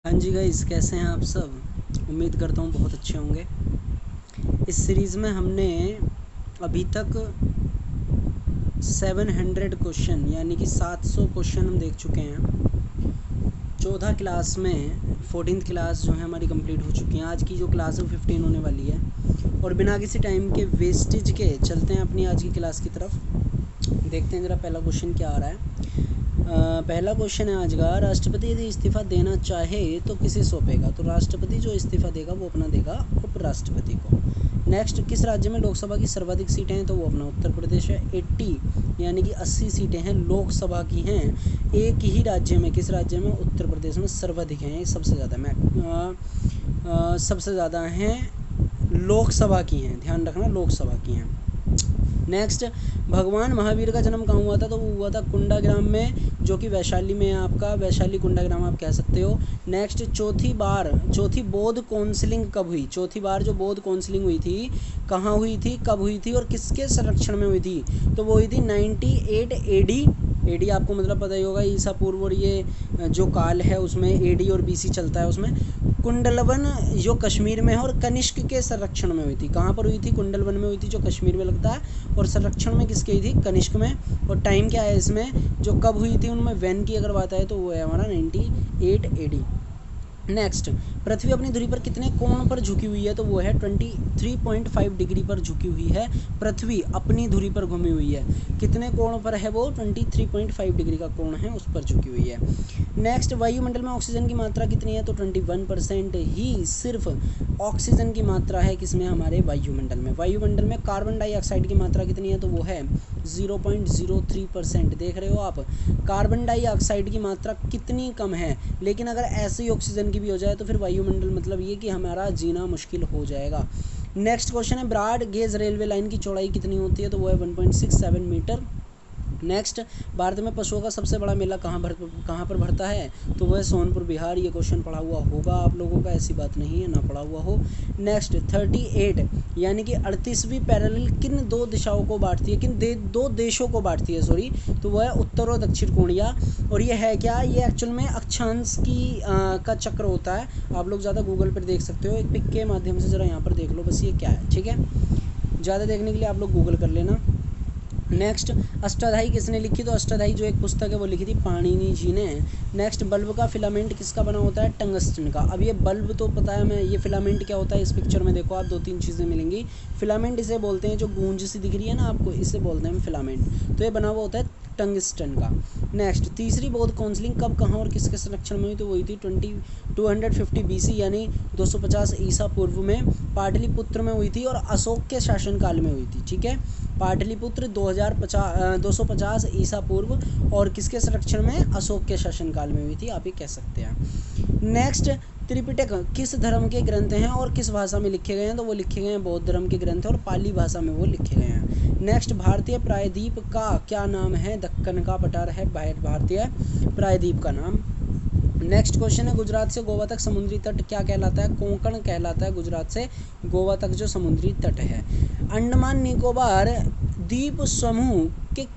हाँ जी गाइस, कैसे हैं आप सब। उम्मीद करता हूँ बहुत अच्छे होंगे। इस सीरीज़ में हमने अभी तक 700 क्वेश्चन यानी कि 700 क्वेश्चन हम देख चुके हैं। 14 क्लास में 14th क्लास जो है हमारी कंप्लीट हो चुकी है। आज की जो क्लास है 15 होने वाली है। और बिना किसी टाइम के वेस्टेज के चलते हैं अपनी आज की क्लास की तरफ। देखते हैं ज़रा पहला क्वेश्चन क्या आ रहा है। पहला क्वेश्चन है आज का, राष्ट्रपति यदि इस्तीफ़ा देना चाहे तो किसे सौंपेगा। तो राष्ट्रपति जो इस्तीफ़ा देगा वो अपना देगा उपराष्ट्रपति को। नेक्स्ट, किस राज्य में लोकसभा की सर्वाधिक सीटें हैं। तो वो अपना उत्तर प्रदेश है। 80 यानी कि 80 सीटें हैं लोकसभा की हैं एक ही राज्य में। किस राज्य में? उत्तर प्रदेश में सर्वाधिक हैं, सबसे ज़्यादा सबसे ज़्यादा हैं लोकसभा की हैं। ध्यान रखना, लोकसभा की हैं। नेक्स्ट, भगवान महावीर का जन्म कहाँ हुआ था। तो वो हुआ था कुंडाग्राम में, जो कि वैशाली में है। आपका वैशाली कुंडाग्राम आप कह सकते हो। नेक्स्ट, चौथी बौद्ध काउंसिलिंग कब हुई। चौथी बार जो बौद्ध काउंसिलिंग हुई थी, कहाँ हुई थी, कब हुई थी और किसके संरक्षण में हुई थी। तो वो हुई थी 98 AD। एडी आपको मतलब पता ही होगा, ईसा पूर्व। और ये जो काल है उसमें एडी और बीसी चलता है। उसमें कुंडलवन जो कश्मीर में है और कनिष्क के संरक्षण में हुई थी। कहाँ पर हुई थी? कुंडलवन में हुई थी, जो कश्मीर में लगता है। और संरक्षण में किसकी हुई थी? कनिष्क में। और टाइम क्या है इसमें, जो कब हुई थी उनमें वैन की अगर बात आए तो वो है हमारा 98 AD। नेक्स्ट, पृथ्वी अपनी धुरी पर कितने कोण पर झुकी हुई है। तो वो है 23.5 डिग्री पर झुकी हुई है। पृथ्वी अपनी धुरी पर घूमी हुई है। कितने कोण पर है वो? 23.5 डिग्री का कोण है, उस पर झुकी हुई है। नेक्स्ट, वायुमंडल में ऑक्सीजन की मात्रा कितनी है। तो 21% ही सिर्फ ऑक्सीजन की मात्रा है किसमें? हमारे वायुमंडल में। वायुमंडल में कार्बन डाइऑक्साइड की मात्रा कितनी है। तो वो है 0.03%। देख रहे हो आप, कार्बन डाइऑक्साइड की मात्रा कितनी कम है। लेकिन अगर ऐसे ही ऑक्सीजन की भी हो जाए तो फिर वायुमंडल मतलब ये कि हमारा जीना मुश्किल हो जाएगा। नेक्स्ट क्वेश्चन है, ब्रॉड गेज रेलवे लाइन की चौड़ाई कितनी होती है। तो वो है 1.67 मीटर। नेक्स्ट, भारत में पशुओं का सबसे बड़ा मेला कहाँ पर भरता है। तो वह सोनपुर बिहार। ये क्वेश्चन पढ़ा हुआ होगा आप लोगों का, ऐसी बात नहीं है ना पढ़ा हुआ हो। नेक्स्ट, 38 यानी कि 38वीं पैरेलल किन दो दिशाओं को बांटती है, दो देशों को बांटती है, सॉरी। तो वह है उत्तर और दक्षिण कोरिया। और ये है क्या? ये एक्चुअल में अक्षांश का चक्र होता है। आप लोग ज़्यादा गूगल पर देख सकते हो, एक पिक के माध्यम से ज़रा यहाँ पर देख लो बस ये क्या है, ठीक है। ज़्यादा देखने के लिए आप लोग गूगल कर लेना। नेक्स्ट, अष्टाध्यायी किसने लिखी। तो अष्टाध्यायी जो एक पुस्तक है वो लिखी थी पाणिनि जी ने। नेक्स्ट, बल्ब का फिलामेंट किसका बना होता है। टंगस्टन का। अब ये बल्ब तो पता है मैं, ये फिलामेंट क्या होता है इस पिक्चर में देखो आप, 2-3 चीज़ें मिलेंगी। फिलामेंट इसे बोलते हैं, जो गूंज सी दिख रही है ना आपको, इसे बोलते हैं फिलामेंट। तो ये बना हुआ होता है टंगस्टन का। नेक्स्ट, तीसरी बौद्ध काउंसिलिंग कब, कहाँ और किसके संरक्षण में हुई। तो वही थी 250 BC यानी 250 ईसा पूर्व में पाटलिपुत्र में हुई थी और अशोक के शासनकाल में हुई थी, ठीक है। पाटलिपुत्र 250 ईसा पूर्व और किसके संरक्षण में? अशोक के शासनकाल में हुई थी, आप ये कह सकते हैं। नेक्स्ट, त्रिपिटक किस धर्म के ग्रंथ हैं और किस भाषा में लिखे गए हैं। तो वो लिखे गए हैं बौद्ध धर्म के ग्रंथ और पाली भाषा में वो लिखे गए हैं। नेक्स्ट, भारतीय प्रायद्वीप का क्या नाम है। दक्कन का पठार है भारतीय प्रायद्वीप का नाम। नेक्स्ट क्वेश्चन है, गुजरात से गोवा तक समुद्री तट क्या कहलाता है। कोंकण कहलाता है गुजरात से गोवा तक जो समुद्री तट है। अंडमान निकोबार द्वीप समूह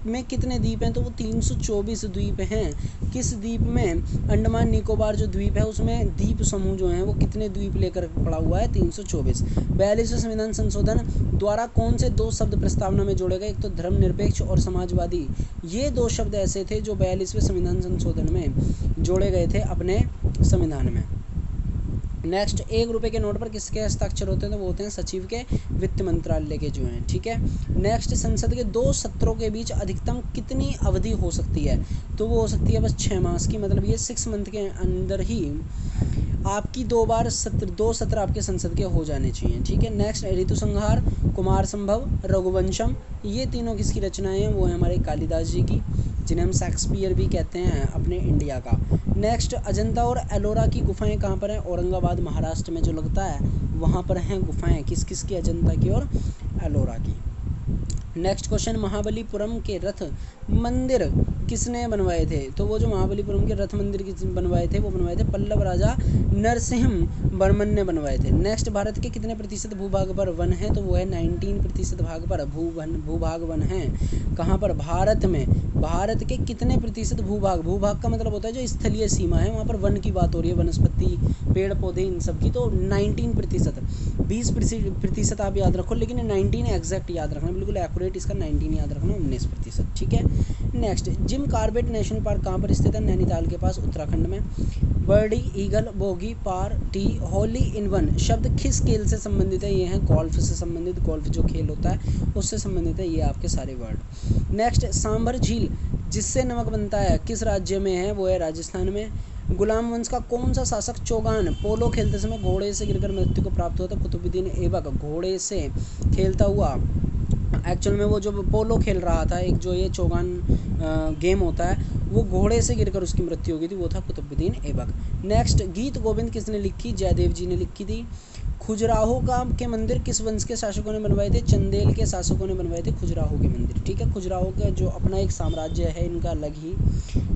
में कितने द्वीप हैं। तो वो 324 द्वीप हैं। किस द्वीप में? अंडमान निकोबार जो द्वीप है उसमें द्वीप समूह जो हैं वो कितने द्वीप लेकर पड़ा हुआ है? 324। 42वें संविधान संशोधन द्वारा कौन से दो शब्द प्रस्तावना में जोड़े गए। एक तो धर्मनिरपेक्ष और समाजवादी। ये दो शब्द ऐसे थे जो 42वें संविधान संशोधन में जोड़े गए थे अपने संविधान में। नेक्स्ट, 1 रुपये के नोट पर किसके हस्ताक्षर होते हैं। तो वो होते हैं सचिव के, वित्त मंत्रालय के जो हैं, ठीक है। नेक्स्ट, संसद के 2 सत्रों के बीच अधिकतम कितनी अवधि हो सकती है। तो वो हो सकती है बस 6 मास की। मतलब ये 6 मंथ के अंदर ही आपकी 2 सत्र आपके संसद के हो जाने चाहिए, ठीक है। नेक्स्ट, ऋतु संहार, कुमार संभव, रघुवंशम, ये तीनों किसकी रचनाएं हैं। वो है हमारे कालिदास जी की, जिन्हें हम शेक्सपियर भी कहते हैं अपने इंडिया का। नेक्स्ट, अजंता और एलोरा की गुफाएं कहाँ पर हैं। औरंगाबाद महाराष्ट्र में जो लगता है वहाँ पर हैं गुफाएं, किस किस की? अजंता की और एलोरा की। नेक्स्ट क्वेश्चन, महाबलीपुरम के रथ मंदिर किसने बनवाए थे? तो वो जो महाबलीपुरम के रथ मंदिर किसने बनवाए थे? वो बनवाए थे पल्लव राजा नरसिंह वर्मन ने बनवाए थे। नेक्स्ट, भारत के कितने प्रतिशत भूभाग पर वन है? तो वो है 19% भाग पर भूभाग वन है। कहाँ पर? भारत में। भारत के कितने प्रतिशत भूभाग, भूभाग का मतलब होता है जो स्थलीय सीमा है, वहाँ पर वन की बात हो रही है, वनस्पति पेड़ पौधे इन सब की, तो 19%। 20% आप याद रखो, लेकिन 19 एग्जैक्ट याद रखना, बिल्कुल एक्यूरेट इसका 19 याद रखना, 19%। ठीक है। Next, Jim Corbett National Park कहाँ पर स्थित है? नैनीताल के पास, उत्तराखंड में। Birdie, eagle, bogey, party, hole in one शब्द किस खेल से संबंधित है? ये है गोल्फ से संबंधित, गोल्फ जो खेल होता है उससे संबंधित है ये आपके सारे वर्ड। नेक्स्ट, सांभर झील जिससे नमक बनता है किस राज्य में है? वो है राजस्थान में। गुलाम वंश का कौन सा शासक चौगान पोलो खेलते समय घोड़े से गिरकर मृत्यु को प्राप्त हुआ था? कुतुबुद्दीन ऐबक। घोड़े से खेलता हुआ, एक्चुअल में वो जो पोलो खेल रहा था, एक जो ये चौगान गेम होता है, वो घोड़े से गिरकर उसकी मृत्यु हो गई थी, वो था कुतुबुद्दीन ऐबक। नेक्स्ट, गीत गोविंद किसने लिखी? जयदेव जी ने लिखी थी। खजुराहो के मंदिर किस वंश के शासकों ने बनवाए थे? चंदेल के शासकों ने बनवाए थे खजुराहो के मंदिर। ठीक है, खजुराहो का जो अपना एक साम्राज्य है इनका अलग ही,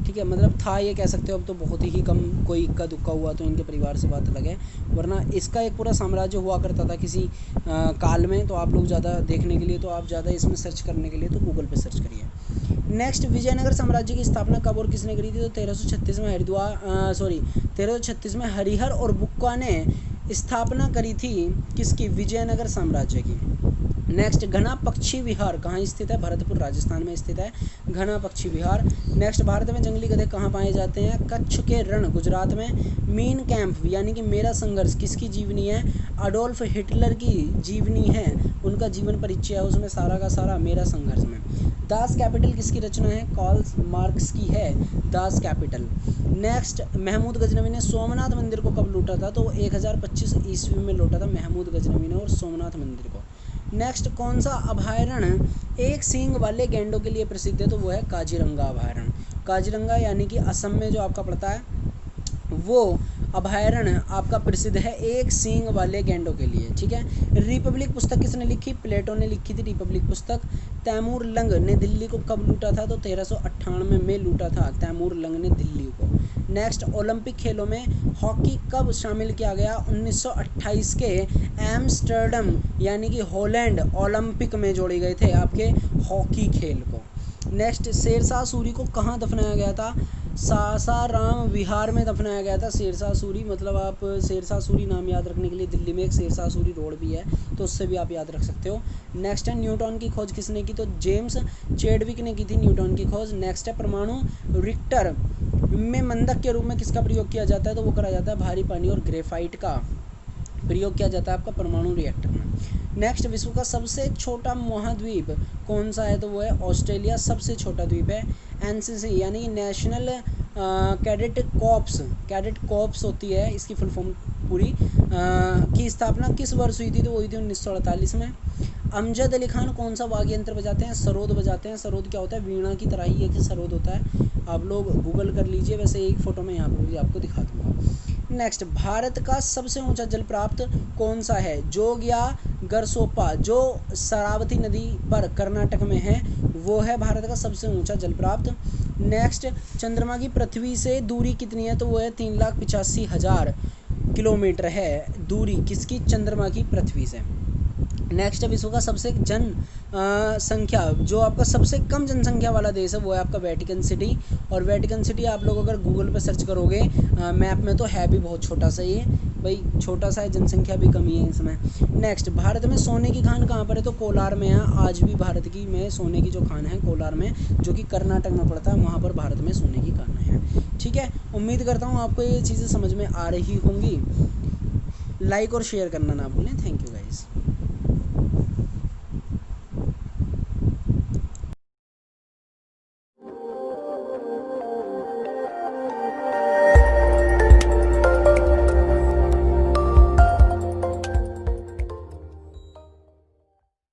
ठीक है, मतलब था ये कह सकते हो, अब तो बहुत ही कम कोई इक्का दुक्का हुआ तो इनके परिवार से बात अलग है, वरना इसका एक पूरा साम्राज्य हुआ करता था किसी काल में। तो आप लोग ज़्यादा देखने के लिए, तो आप ज़्यादा इसमें सर्च करने के लिए तो गूगल पे सर्च करिए। नेक्स्ट, विजयनगर साम्राज्य की स्थापना कब और किसने करी थी? तो 1336 में 1336 में हरिहर और बुक्का ने स्थापना करी थी किसकी? विजयनगर साम्राज्य की। नेक्स्ट, घना पक्षी विहार कहाँ स्थित है? भरतपुर राजस्थान में स्थित है घना पक्षी विहार। नेक्स्ट, भारत में जंगली गधे कहाँ पाए जाते हैं? कच्छ के रण गुजरात में। मीन कैंप यानी कि मेरा संघर्ष किसकी जीवनी है? अडोल्फ हिटलर की जीवनी है, उनका जीवन परिचय है उसमें सारा का सारा मेरा संघर्ष में। दास कैपिटल किसकी रचना है? कार्ल मार्क्स की है Das Kapital. Next, Mahmud Ghaznavi ने सोमनाथ मंदिर को कब लूटा था? तो 1025 ईस्वी में लूटा था महमूद गजनवी ने और सोमनाथ मंदिर को। नेक्स्ट, कौन सा अभयारण्य एक सींग वाले गैंडों के लिए प्रसिद्ध है? तो वो है काजीरंगा अभयारण्य। काजीरंगा यानी कि असम में जो आपका पड़ता है, वो अभयारण्य आपका प्रसिद्ध है एक सींग वाले गैंडों के लिए। ठीक है। रिपब्लिक पुस्तक किसने लिखी? प्लेटो ने लिखी थी रिपब्लिक पुस्तक। तैमूर लंग ने दिल्ली को कब लूटा था? तो 1398 में लूटा था तैमूर लंग ने दिल्ली को। नेक्स्ट, ओलंपिक खेलों में हॉकी कब शामिल किया गया? 1928 के एम्स्टर्डम यानी कि हॉलैंड ओलंपिक में जोड़े गए थे आपके हॉकी खेल को। नेक्स्ट, शेरशाह सूरी को कहाँ दफनाया गया था? सासाराम विहार में दफनाया गया था शेरशाह सूरी। मतलब आप शेरशाह सूरी नाम याद रखने के लिए दिल्ली में एक शेरशाह सूरी रोड भी है, तो उससे भी आप याद रख सकते हो। नेक्स्ट है, न्यूटन की खोज किसने की? तो जेम्स चैडविक ने की थी न्यूटन की खोज। नेक्स्ट है, परमाणु रिक्टर में मंदक के रूप में किसका प्रयोग किया जाता है? तो वो करा जाता है भारी पानी और ग्रेफाइट का प्रयोग किया जाता है आपका परमाणु रिएक्टर में। नेक्स्ट, विश्व का सबसे छोटा महाद्वीप कौन सा है? तो वो है ऑस्ट्रेलिया, सबसे छोटा द्वीप है। एनसीसी यानी नेशनल कैडेट कॉर्प्स होती है इसकी फुल फॉर्म पूरी, की स्थापना किस वर्ष हुई थी? तो हुई थी 1948 में। अमजद अली खान कौन सा वाद्य यंत्र बजाते हैं? सरोद बजाते हैं। सरोद क्या होता है? वीणा की तरह ही एक सरोद होता है, आप लोग गूगल कर लीजिए, वैसे एक फ़ोटो में यहाँ पर भी आपको दिखा दूँगा। नेक्स्ट, भारत का सबसे ऊंचा जल प्राप्त कौन सा है? जोग या गरसोप्पा जो शरावती नदी पर कर्नाटक में है, वो है भारत का सबसे ऊंचा जल प्राप्त। नेक्स्ट, चंद्रमा की पृथ्वी से दूरी कितनी है? तो वो है 3,85,000 किलोमीटर है दूरी किसकी? चंद्रमा की पृथ्वी से। नेक्स्ट, विश्व का सबसे संख्या जो आपका सबसे कम जनसंख्या वाला देश है वो है आपका वेटिकन सिटी। और वेटिकन सिटी आप लोग अगर गूगल पे सर्च करोगे मैप में तो है भी बहुत छोटा सा, ये भाई छोटा सा है, जनसंख्या भी कमी है इसमें। नेक्स्ट, भारत में सोने की खान कहाँ पर है? तो कोलार में है। आज भी भारत की में सोने की जो खान है कोलार में, जो कि कर्नाटक में पड़ता है, वहाँ पर भारत में सोने की खान है। ठीक है, उम्मीद करता हूँ आपको ये चीज़ें समझ में आ रही होंगी। लाइक और शेयर करना ना भूलें। Thank you guys.